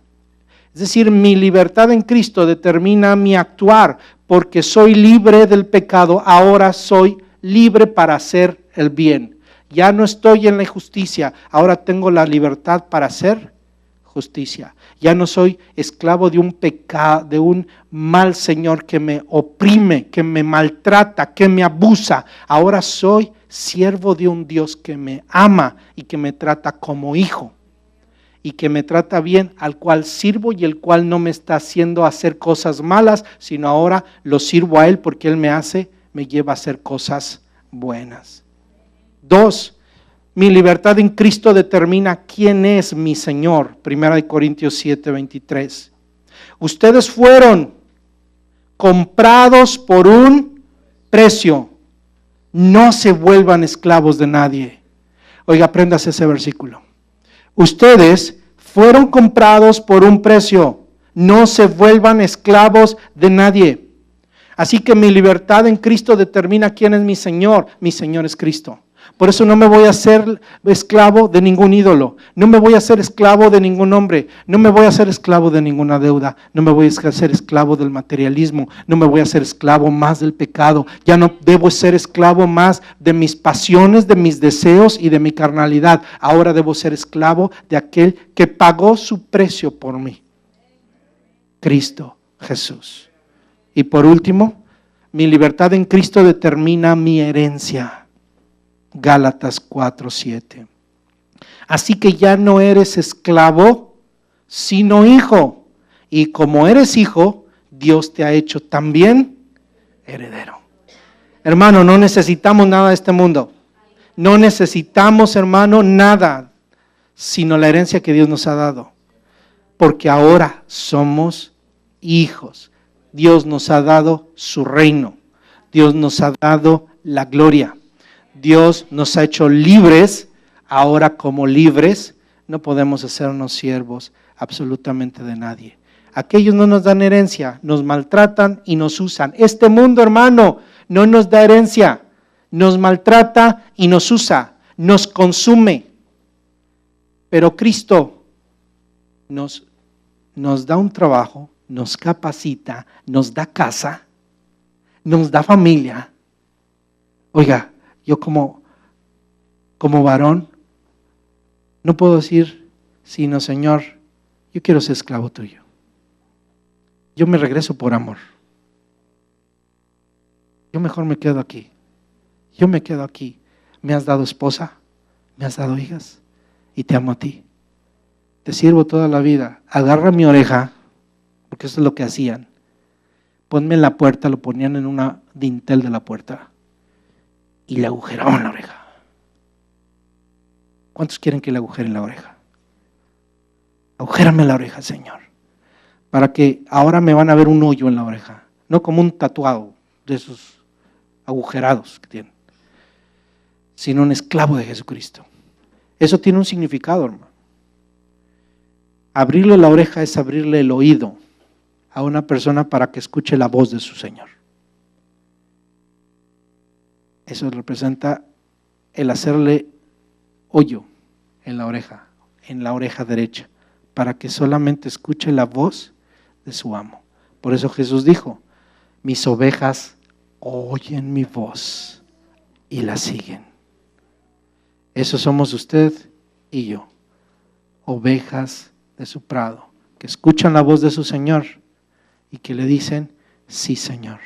Es decir, mi libertad en Cristo determina mi actuar, porque soy libre del pecado, ahora soy libre para hacer el bien. Ya no estoy en la injusticia, ahora tengo la libertad para hacer justicia. Ya no soy esclavo de un pecado, de un mal señor que me oprime, que me maltrata, que me abusa. Ahora soy siervo de un Dios que me ama y que me trata como hijo. Y que me trata bien, al cual sirvo y el cual no me está haciendo hacer cosas malas, sino ahora lo sirvo a Él porque Él me lleva a hacer cosas buenas. 2. Mi libertad en Cristo determina quién es mi Señor. 1 Corintios 7:23. Ustedes fueron comprados por un precio. No se vuelvan esclavos de nadie. Oiga, apréndase ese versículo. Ustedes fueron comprados por un precio. No se vuelvan esclavos de nadie. Así que mi libertad en Cristo determina quién es mi Señor. Mi Señor es Cristo. Por eso no me voy a hacer esclavo de ningún ídolo. No me voy a hacer esclavo de ningún hombre. No me voy a hacer esclavo de ninguna deuda. No me voy a hacer esclavo del materialismo. No me voy a hacer esclavo más del pecado. Ya no debo ser esclavo más de mis pasiones, de mis deseos y de mi carnalidad. Ahora debo ser esclavo de aquel que pagó su precio por mí. Cristo Jesús. Y por último, mi libertad en Cristo determina mi herencia. Gálatas 4:7. Así que ya no eres esclavo, sino hijo. Y como eres hijo, Dios te ha hecho también heredero. Hermano, no necesitamos nada de este mundo. No necesitamos, hermano, nada, sino la herencia que Dios nos ha dado. Porque ahora somos hijos. Dios nos ha dado su reino. Dios nos ha dado la gloria. Dios nos ha hecho libres. Ahora como libres no podemos hacernos siervos absolutamente de nadie. Aquellos no nos dan herencia, nos maltratan y nos usan. Este mundo, hermano, no nos da herencia, nos maltrata y nos usa, nos consume. Pero Cristo nos da un trabajo, nos capacita, nos da casa, nos da familia. Oiga, yo como varón no puedo decir, sino Señor, yo quiero ser esclavo tuyo. Yo me regreso por amor. Yo mejor me quedo aquí. Yo me quedo aquí. Me has dado esposa, me has dado hijas y te amo a ti. Te sirvo toda la vida. Agarra mi oreja, porque eso es lo que hacían. Ponme en la puerta, lo ponían en una dintel de la puerta y le agujeraban la oreja. ¿Cuántos quieren que le agujeren la oreja? Agujérame la oreja, Señor, para que ahora me van a ver un hoyo en la oreja, no como un tatuado de esos agujerados que tienen, sino un esclavo de Jesucristo. Eso tiene un significado, hermano. Abrirle la oreja es abrirle el oído a una persona para que escuche la voz de su Señor. Eso representa el hacerle hoyo en la oreja derecha, para que solamente escuche la voz de su amo. Por eso Jesús dijo, mis ovejas oyen mi voz y la siguen. Eso somos usted y yo, ovejas de su prado, que escuchan la voz de su Señor y que le dicen, sí, Señor.